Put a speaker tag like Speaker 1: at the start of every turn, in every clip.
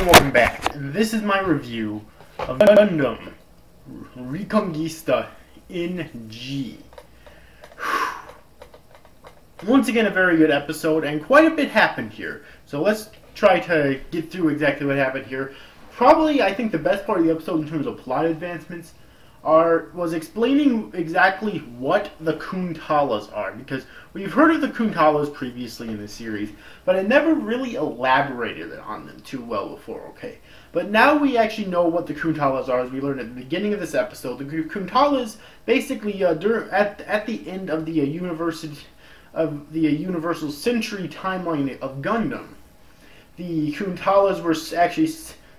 Speaker 1: welcome back. This is my review of Gundam Reconguista in G. Once again, a very good episode, and quite a bit happened here. So let's try to get through exactly what happened here. Probably, I think the best part of the episode in terms of plot advancements was explaining exactly what the Kuntalas are, because we've heard of the Kuntalas previously in the series, but I never really elaborated on them too well before, okay? But now we actually know what the Kuntalas are, as we learned at the beginning of this episode. The Kuntalas, basically, at the end of the Universal Century timeline of Gundam, the Kuntalas were actually,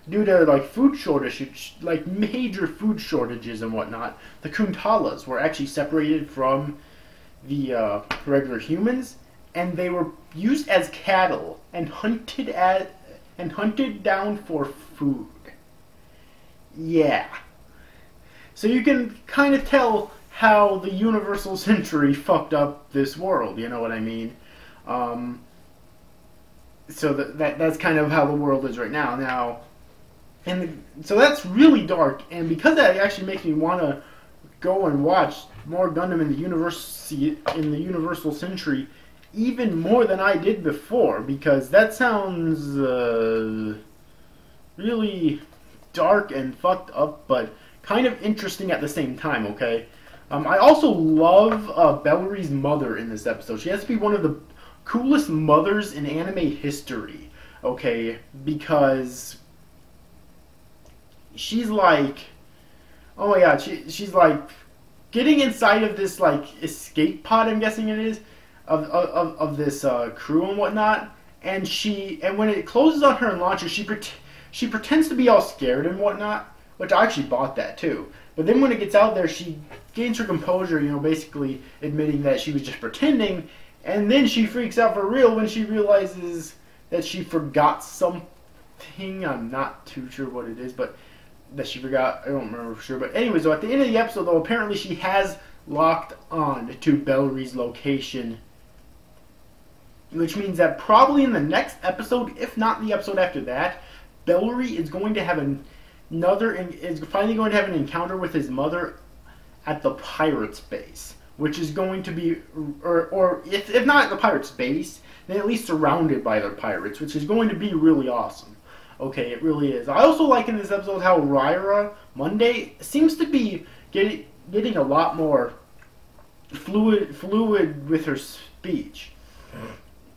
Speaker 1: due to food shortages, major food shortages and whatnot, the Kuntalas were actually separated from the regular humans, and they were used as cattle and hunted down for food. Yeah. So you can kind of tell how the Universal Century fucked up this world, you know what I mean? So that's kind of how the world is right now. So that's really dark, and because that actually makes me want to go and watch more Gundam in the Universal Century even more than I did before, because that sounds really dark and fucked up, but kind of interesting at the same time, okay? I also love Bellry's mother in this episode. She has to be one of the coolest mothers in anime history, okay? Because she's like, oh my god, she's like getting inside of this escape pod, I'm guessing it is, of this crew and whatnot, and when it closes on her and launches, she pretends to be all scared and whatnot, which I actually bought that too. But then when it gets out there, she gains her composure, basically admitting that she was just pretending, and then she freaks out for real when she realizes that she forgot something. I'm not too sure what it is, but that she forgot. I don't remember for sure. But anyway, so at the end of the episode, though, apparently she has locked on to Bellry's location, which means that probably in the next episode, if not the episode after that, Bellry is going to have is finally going to have an encounter with his mother at the pirates' base, which is going to be, or if not at the pirates' base, then at least surrounded by their pirates, which is going to be really awesome. Okay, it really is. I also like in this episode how Ryra Monday seems to be getting a lot more fluid with her speech.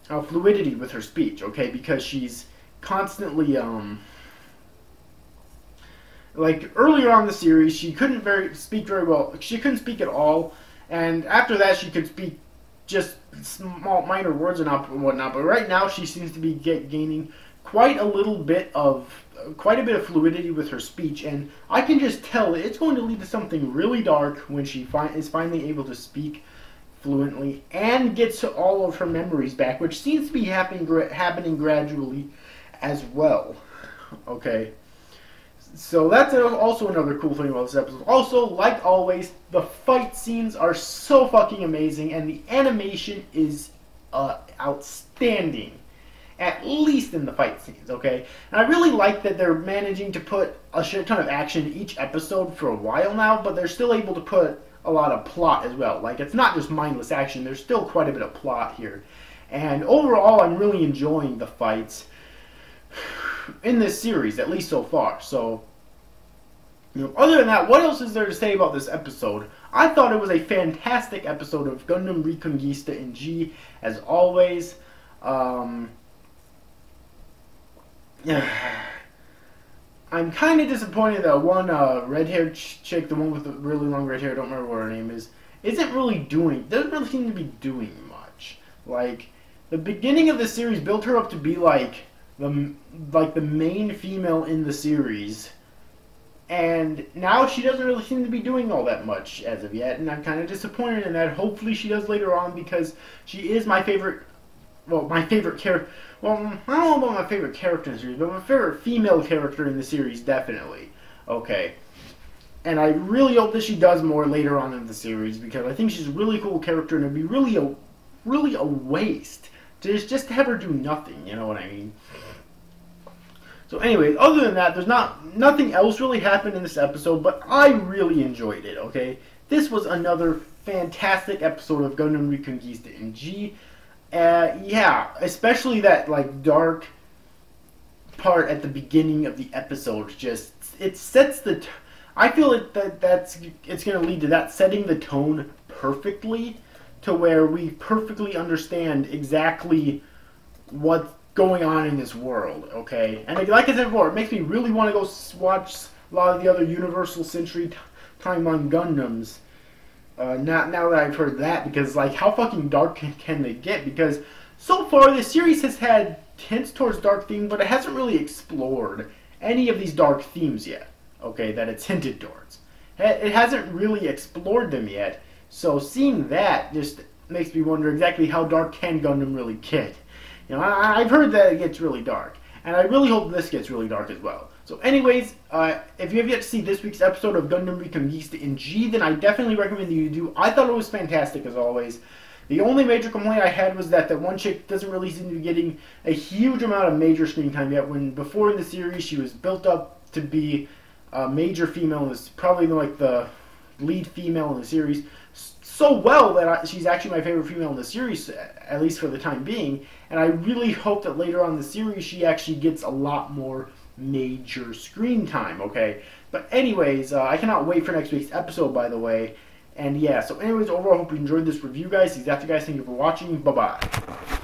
Speaker 1: Fluidity with her speech, okay, because she's constantly, earlier on in the series, she couldn't speak very well. She couldn't speak at all, and after that, she could speak just small, minor words and whatnot. But right now, she seems to be gaining quite a bit of fluidity with her speech, and I can just tell that it's going to lead to something really dark when she is finally able to speak fluently and gets all of her memories back, which seems to be happening gradually as well. Okay. So that's also another cool thing about this episode. Also, like always, the fight scenes are so fucking amazing, and the animation is outstanding, at least in the fight scenes, okay? And I really like that they're managing to put a shit ton of action in each episode for a while now, but they're still able to put a lot of plot as well. It's not just mindless action, there's still quite a bit of plot here. And overall, I'm really enjoying the fights in this series, at least so far. So, other than that, what else is there to say about this episode? I thought it was a fantastic episode of Gundam Reconguista in G, as always. I'm kind of disappointed that one red-haired chick, the one with the really long red hair, I don't remember what her name is, doesn't really seem to be doing much. The beginning of the series built her up to be the main female in the series, and now she doesn't really seem to be doing all that much as of yet, and I'm kind of disappointed in that. Hopefully she does later on, because she is my favorite character. Well, I don't know about my favorite character in the series, but my favorite female character in the series, definitely. Okay. And I really hope that she does more later on in the series, because I think she's a really cool character, and it'd be really a waste to just have her do nothing, you know what I mean? So anyway, other than that, there's nothing else really happened in this episode, but I really enjoyed it, okay? This was another fantastic episode of Gundam Reconguista in G. Yeah, especially that, like, dark part at the beginning of the episode. Just, it sets the... I feel it's going to lead to that setting the tone perfectly, to where we perfectly understand exactly what's going on in this world, okay? And like I said before, it makes me really want to go watch a lot of the other Universal Century Timeline Gundams. Now that I've heard that, because like, how fucking dark can they get? Because so far the series has had hints towards dark themes, but it hasn't really explored any of these dark themes yet, okay, that it's hinted towards. It hasn't really explored them yet, so seeing that just makes me wonder exactly how dark can Gundam really get. You know, I've heard that it gets really dark, and I really hope this gets really dark as well. So anyways, if you have yet to see this week's episode of Gundam Reconguista in G, then I definitely recommend that you do. I thought it was fantastic as always. The only major complaint I had was that one chick doesn't really seem to be getting a huge amount of major screen time yet, when before in the series she was built up to be a major female, and is probably like the lead female in the series, so well that she's actually my favorite female in the series, at least for the time being. And I really hope that later on in the series she actually gets a lot more major screen time, okay? But anyways, I cannot wait for next week's episode, by the way. And yeah, so anyways, overall, I hope you enjoyed this review, guys. Thank you guys for watching. Bye-bye.